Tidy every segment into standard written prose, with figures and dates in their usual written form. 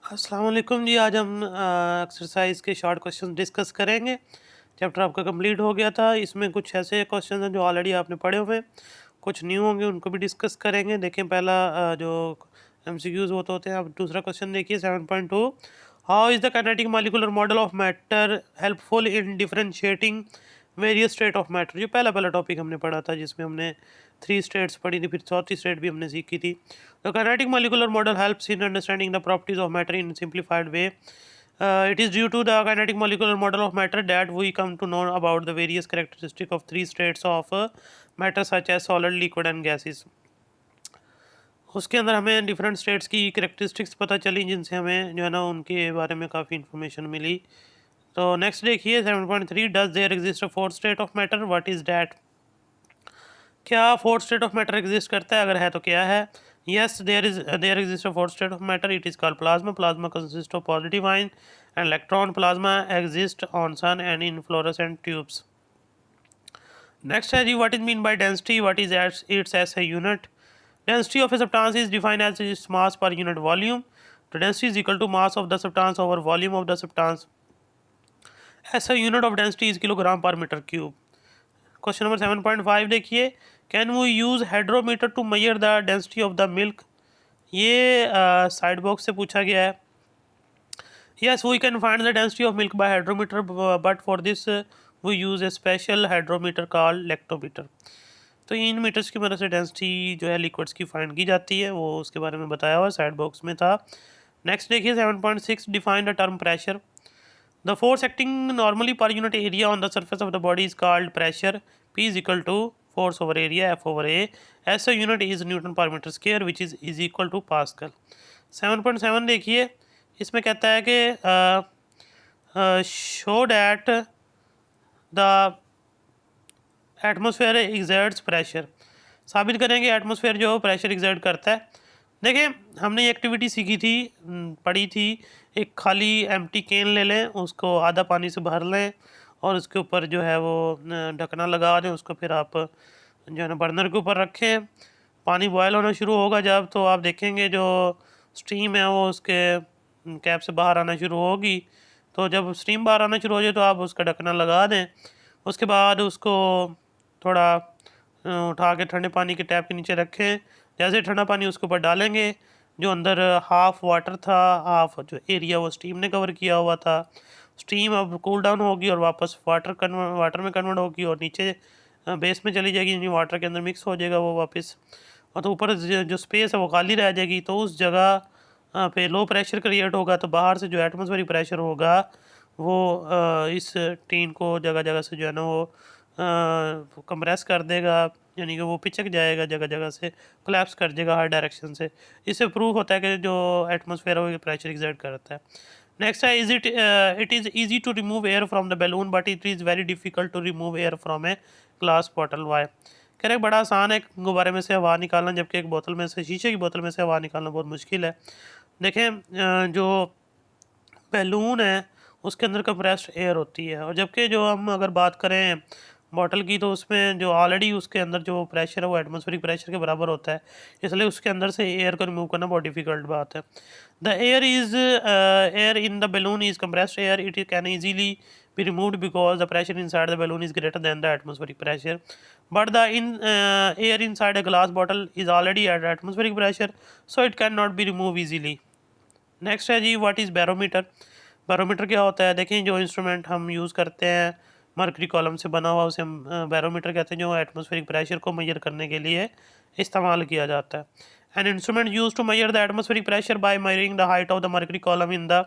अस्सलाम वालेकुम जी। आज हम एक्सरसाइज के शॉर्ट क्वेश्चन डिस्कस करेंगे। चैप्टर आपका कंप्लीट हो गया था। इसमें कुछ ऐसे क्वेश्चन हैं जो ऑलरेडी आपने पढ़े हुए हैं, कुछ न्यू होंगे, उनको भी डिस्कस करेंगे। देखें पहला जो एमसीक्यूज वो तो होते हैं। अब दूसरा क्वेश्चन देखिए 7.2। How is the kinetic molecular model of matter helpful in differentiating various state of matter. ये पहला पहला टॉपिक हमने पढ़ा था, जिसमें हमने 3 स्टेट्स पढ़ी थी, फिर चौथी स्टेट भी हमने सीखी थी। The kinetic molecular model helps in understanding the properties of matter in a simplified way. It is due to the kinetic molecular model of matter that we come to know about the various characteristics of 3 states of matter such as solid, liquid and gases. उसके अंदर हमें different states की characteristics पता चली, जिनसे हमें जो है ना उनके बारे में काफ़ी इन्फॉर्मेशन मिली। तो नेक्स्ट देखिए 7.3। Does there exist a fourth state of matter, what is that. क्या fourth state of matter exist करता है, अगर है तो क्या है। Yes, there exist a fourth state of matter, it is called plasma. Plasma consist of positive ion and electron. Plasma exist on sun and in fluorescent tubes. Next है जी, what is mean by density, what is its S I unit. Density of a substance is defined as its mass per unit volume. तो density is equal to mass of the substance over volume of the substance. SI unit of density is kilogram per metre cube. Question number 7.5 देखिए। Can we use hydrometer to measure the density of the milk. ये side box से पूछा गया है। Yes, we can find the density of milk by hydrometer, but for this we use A special hydrometer called lactometer. तो इन metres की मदद से density जो है लिक्विड्स की फाइंड की जाती है, वो उसके बारे में बताया हुआ साइड बॉक्स में था। नेक्स्ट देखिए 7.6। Define the term pressure. The force acting normally per unit area on the surface of the body is called pressure. P is equal to force over area F over A. SI unit is Newton per meter square, which is equal to Pascal. 7.7 देखिए। इसमें कहता है कि show that the atmosphere exerts pressure। साबित करेंगे atmosphere जो pressure exert करता है। देखिए हमने ये एक्टिविटी सीखी थी, पढ़ी थी। एक खाली एम्प्टी केन ले लें, उसको आधा पानी से भर लें और उसके ऊपर जो है वो ढकना लगा दें। उसको फिर आप जो है ना बर्नर के ऊपर रखें। पानी बॉयल होना शुरू होगा जब, तो आप देखेंगे जो स्टीम है वो उसके कैप से बाहर आना शुरू होगी। तो जब स्टीम बाहर आना शुरू हो जाए तो आप उसका ढकना लगा दें। उसके बाद उसको थोड़ा उठा के ठंडे पानी के टैप के नीचे रखें। जैसे ठंडा पानी उसके ऊपर डालेंगे, जो अंदर हाफ़ वाटर था, हाफ़ जो एरिया वो स्टीम ने कवर किया हुआ था, स्टीम अब कूल डाउन होगी और वापस वाटर में कन्वर्ट होगी और नीचे बेस में चली जाएगी, यानी वाटर के अंदर मिक्स हो जाएगा वो वापस। और तो ऊपर जो स्पेस है वो खाली रह जाएगी। तो उस जगह पे लो प्रेशर क्रिएट होगा। तो बाहर से जो एटमॉस्फेरिक प्रेशर होगा वो इस टीन को जगह जगह से जो है ना वो कंप्रेस कर देगा, यानी कि वो पिचक जाएगा, जगह जगह से कोलैप्स कर जाएगा हर डायरेक्शन से। इससे प्रूव होता है कि जो एटमॉस्फेयर है वो प्रेशर एग्जर्ट करता है। नेक्स्ट है, it is easy to remove air from the balloon but it is very difficult to remove air from a glass bottle. Why. कह रहे बड़ा आसान है गुब्बारे में से हवा निकालना, जबकि एक बोतल में से, शीशे की बोतल में से हवा निकालना बहुत मुश्किल है। देखें जो बैलून है उसके अंदर कंप्रेस्ड एयर होती है, और जबकि जो हम अगर बात करें बॉटल की, तो उसमें जो ऑलरेडी उसके अंदर जो प्रेशर है वो एटमॉस्फेरिक प्रेशर के बराबर होता है। इसलिए उसके अंदर से एयर को रिमूव करना बहुत डिफिकल्ट बात है। The air in the balloon is compressed air, it can easily be removed because the pressure inside the balloon is greater than the atmospheric pressure, but the air inside a glass bottle is already at atmospheric pressure, so it cannot be removed easily. Next है जी, what is barometer. Barometer क्या होता है। देखें जो instrument हम use करते हैं मरकरी कॉलम से बना हुआ, उसे हम बैरोमीटर कहते हैं, जो एटमॉस्फेरिक प्रेशर को मेजर करने के लिए इस्तेमाल किया जाता है। An instrument use to measure the atmospheric pressure by measuring the height of the mercury column in the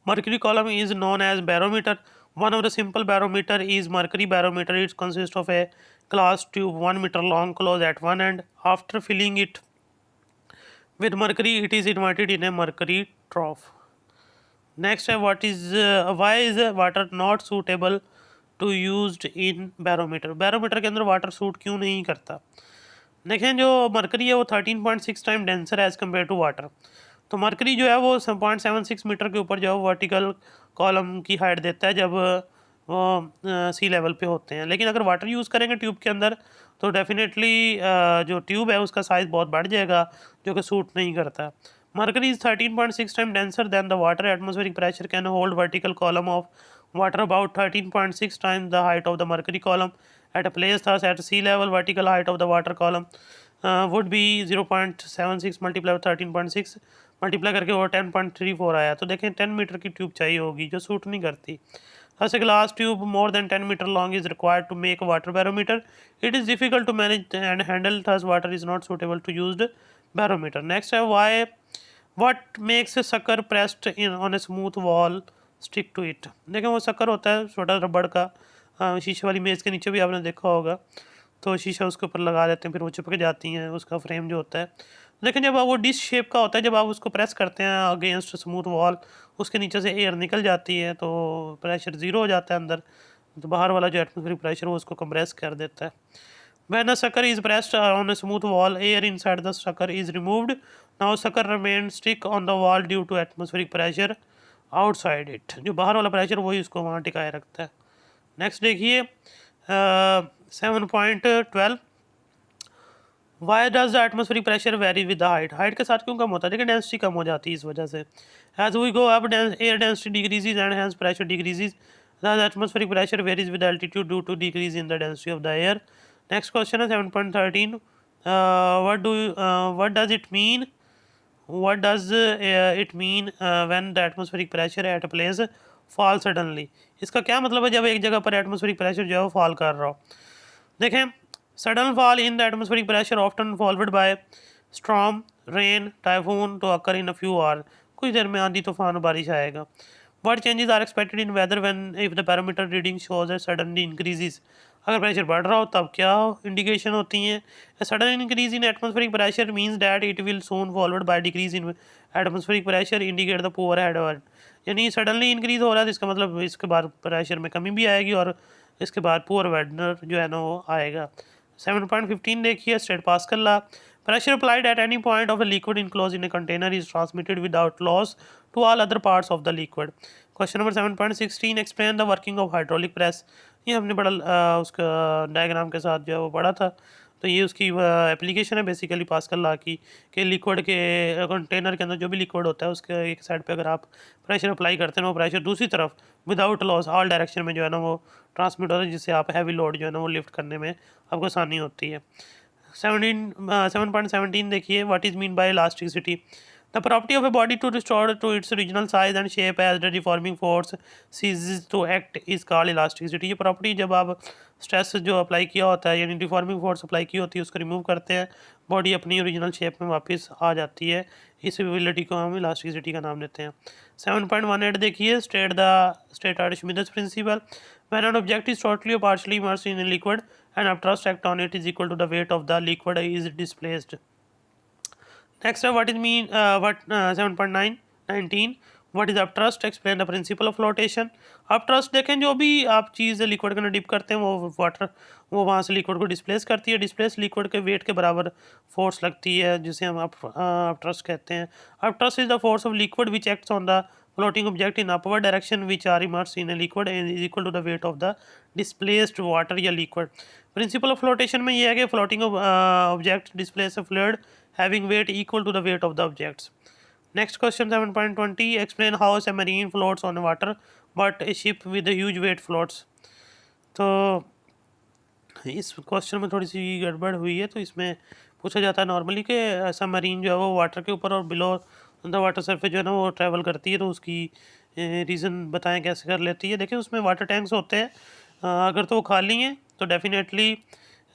mercury column is known as barometer. One of the simple barometer is mercury barometer. It consists of a glass tube 1 meter long closed at one end. After filling it with mercury, it is inverted in a mercury trough. Next है, why is water not suitable to used in barometer। Barometer के अंदर water suit क्यों नहीं करता। देखें जो mercury है वो 13.6 time denser as compare to water. तो मरकरी जो है वो 0.76 मीटर के ऊपर जो है वर्टिकल कॉलम की हाइट देता है जब वो सी लेवल पे होते हैं। लेकिन अगर वाटर यूज़ करेंगे ट्यूब के अंदर, तो डेफिनेटली जो ट्यूब है उसका साइज़ बहुत बढ़ जाएगा, जो कि सूट नहीं करता। Mercury is 13.6 times denser than the water. Atmospheric pressure can hold vertical column of water about 13.6 times the height of the mercury column at a place. Thus, at sea level, vertical height of the water column would be 0.76 multiply 13.6 multiply करके वो 10.34 आया। तो देखें 10 metre की tube चाहिए होगी जो suit नहीं करती। Thus, a glass tube more than 10 meter long is required to make a water barometer. It is difficult to manage and handle. Thus, water is not suitable to used barometer. Next, why? What makes a sucker pressed in on a smooth wall stick to it? देखें वो शक्कर होता है छोटा रबड़ का, शीशे वाली मेज़ के नीचे भी आपने देखा होगा, तो शीशा उसके ऊपर लगा देते हैं फिर वो चिपक जाती हैं उसका फ्रेम जो होता है। लेकिन जब आप वो डिश शेप का होता है, जब आप उसको प्रेस करते हैं अगेंस्ट स्मूथ वॉल, उसके नीचे से एयर निकल जाती है तो प्रेशर ज़ीरो हो जाता है अंदर, तो बाहर वाला जो एटमॉस्फेरिक प्रेशर वो उसको कंप्रेस कर देता है। When a sucker is pressed on a smooth wall, air inside the sucker is removed. Now sucker remains stick on the wall due to atmospheric pressure outside it. जो बाहर वाला pressure वही उसको वहाँ टिकाए रखता है। नेक्स्ट देखिए 7.12 why does the atmospheric pressure very with the height? Height के साथ क्यों कम होता है? देखिए डेंसिटी कम हो जाती है इस वजह से। As we go up air density decreases and hence pressure decreases. The atmospheric pressure varies with altitude due to decrease in the density of the air. Next question है 7.13 what does it mean when the atmospheric pressure at a place fall suddenly? इसका क्या मतलब है जब एक जगह पर atmospheric pressure जो है वो फॉल कर रहा हो? देखें sudden fall in the atmospheric pressure often followed by storm, rain, typhoon to occur in a few hours. कुछ देर में आंधी तूफान बारिश आएगा। What changes are expected in weather when if the barometer reading shows a suddenly increases? अगर pressure बढ़ रहा हो तब क्या इंडिकेशन होती हैं? A sudden increase in atmospheric pressure means that it will soon followed by decrease in atmospheric pressure indicate the poor headwind. यानी suddenly increase हो रहा है तो इसका मतलब इसके बाद प्रेशर में कमी भी आएगी और इसके बाद पुअर वेदर जो है ना वो आएगा। 7.15 देखिए state pascal law. Pressure applied at any point of a liquid enclosed in a container is transmitted without loss to all other parts of the liquid. Question number 7.16 explain the working of hydraulic press. ये हमने बड़ा उसका diagram के साथ जो है वो पढ़ा था, तो ये उसकी एप्लीकेशन है बेसिकली पास्कल लॉ की कि लिक्विड के कंटेनर के अंदर जो भी लिक्विड होता है उसके एक साइड पे अगर आप प्रेशर अप्लाई करते हैं वो प्रेशर दूसरी तरफ विदाउट लॉस ऑल डायरेक्शन में जो है ना वो ट्रांसमिट होता है, जिससे आप हैवी लोड जो है ना वो लिफ्ट करने में आपको आसानी होती है। 7.17 देखिए what is mean by elasticity? The property of a body to restore to its original size and shape as the deforming force ceases to act is called elasticity. ये प्रॉपर्टी जब आप स्ट्रेस जो अप्लाई किया होता है यानी deforming force apply की होती है उसको रिमूव करते हैं, बॉडी अपनी ओरिजिनल शेप में वापस आ जाती है। इस एबिलिटी को हम इलास्टिसिटी का नाम देते हैं। 7.18 देखिए state Archimedes principle. When an object is totally और partially immersed in a liquid and upthrust act on it is equal to the weight of the liquid is displaced. Next, what is mean 7.19 what is upthrust? Explain the principle of flotation. upthrust देखें जो भी आप चीज़ liquid के अंदर dip करते हैं वो वहाँ से लिक्विड को डिस्प्लेस करती है। डिस्प्लेस लिक्विड के वेट के बराबर फोर्स लगती है जिसे हम upthrust कहते हैं। upthrust is the force of liquid which acts on the floating object in upward direction which are immersed in a liquid and is equal to the weight of the displaced water या liquid. Principle of flotation में ये है कि floating object displace a fluid having weight equal to the weight of the objects. Next question 7.20 explain how a marine floats on water but a ship with huge weight floats. तो इस question में थोड़ी सी गड़बड़ हुई है, तो इसमें पूछा जाता है नॉर्मली कि ऐसा मरीन जो है वो वाटर के ऊपर और बिलो द वाटर सरफेस जो है ना वो ट्रैवल करती है, तो उसकी रीज़न बताएं कैसे कर लेती है। देखिए उसमें वाटर टैंक्स होते हैं, अगर तो वो खाली हैं तो डेफिनेटली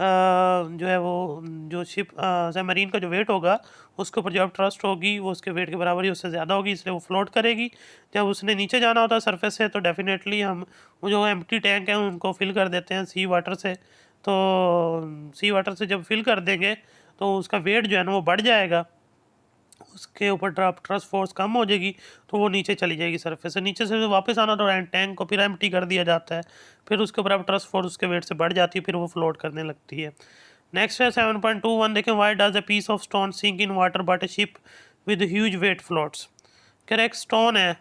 जो है वो जो शिप सबमरीन का जो वेट होगा उसके ऊपर जब ट्रस्ट होगी वो उसके वेट के बराबर ही उससे ज़्यादा होगी, इसलिए वो फ्लोट करेगी। जब उसने नीचे जाना होता है सरफेस से तो डेफिनेटली हम वो जो एम्प्टी टैंक हैं उनको फिल कर देते हैं सी वाटर से। तो सी वाटर से जब फिल कर देंगे तो उसका वेट जो है ना वो बढ़ जाएगा, उसके ऊपर ट्रस्ट फोर्स कम हो जाएगी तो वो नीचे चली जाएगी सरफेस से। नीचे से वापस आना तो टैंक को फिर एम्प्टी कर दिया जाता है, फिर उसके ऊपर अब ट्रस्ट फोर्स उसके वेट से बढ़ जाती है, फिर वो फ्लोट करने लगती है। नेक्स्ट है 7.21 देखें why does a piece of stone sink in water but a ship with huge weight floats. Correct stone है,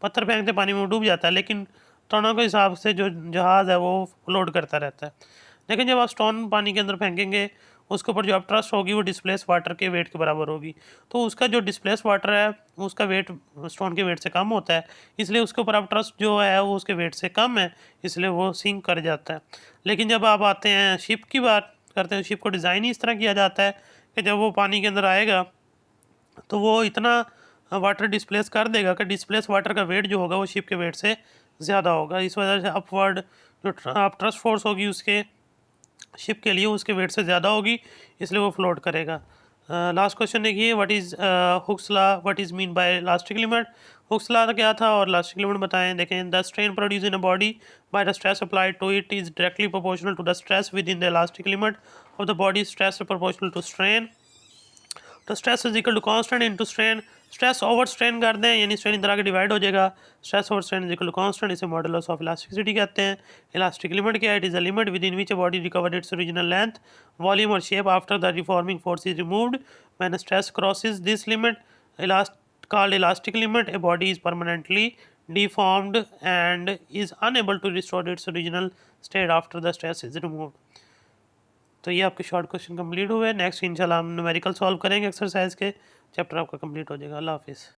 पत्थर फेंकते पानी में डूब जाता है, लेकिन टनों के हिसाब से जो जहाज़ है वो फ्लोट करता रहता है। लेकिन जब आप स्टोन पानी के अंदर फेंकेंगे उसके ऊपर जो अपट्रस्ट होगी वो डिस्प्लेस वाटर के वेट के बराबर होगी। तो उसका जो डिस्प्लेस वाटर है उसका वेट स्टोन के वेट से कम होता है, इसलिए उसके ऊपर अपट्रस्ट जो है वो उसके वेट से कम है, इसलिए वो सिंक कर जाता है। लेकिन जब आप आते हैं शिप की बात करते हैं, शिप को डिज़ाइन ही इस तरह किया जाता है कि जब वो पानी के अंदर आएगा तो वो इतना वाटर डिस्प्लेस कर देगा कि डिस्प्लेस वाटर का वेट जो होगा वो शिप के वेट से ज़्यादा होगा। इस वजह से अपवर्ड जो अपट्रस्ट फोर्स होगी उसके शिप के लिए उसके वेट से ज़्यादा होगी, इसलिए वो फ्लोट करेगा। लास्ट क्वेश्चन देखिए, what is Hooke's law, what is mean by elastic limit. Hooke's law क्या था और इलास्टिक लिमिट बताएं। देखें, the strain produce in a body by the stress applied to it is directly proportional to the stress within the elastic limit of the body. Stress proportional to strain, तो stress is equal to constant into strain. Stress over strain कर दें यानी strain इधर आके divide हो जाएगा। Stress over strain is equal to constant, इसे modulus of elasticity कहते हैं। इलास्टिक लिमिट क्या है? It is a limit within which body recover its original length, volume और shape after the reforming force is removed. When stress crosses this limit called elastic limit, a body is permanently deformed and is unable to restore its original state after the stress is removed। तो ये आपके short question complete हुए। Next इंशाल्लाह हम numerical solve करेंगे exercise के, chapter आपका complete हो जाएगा। अल्लाह हाफिज़।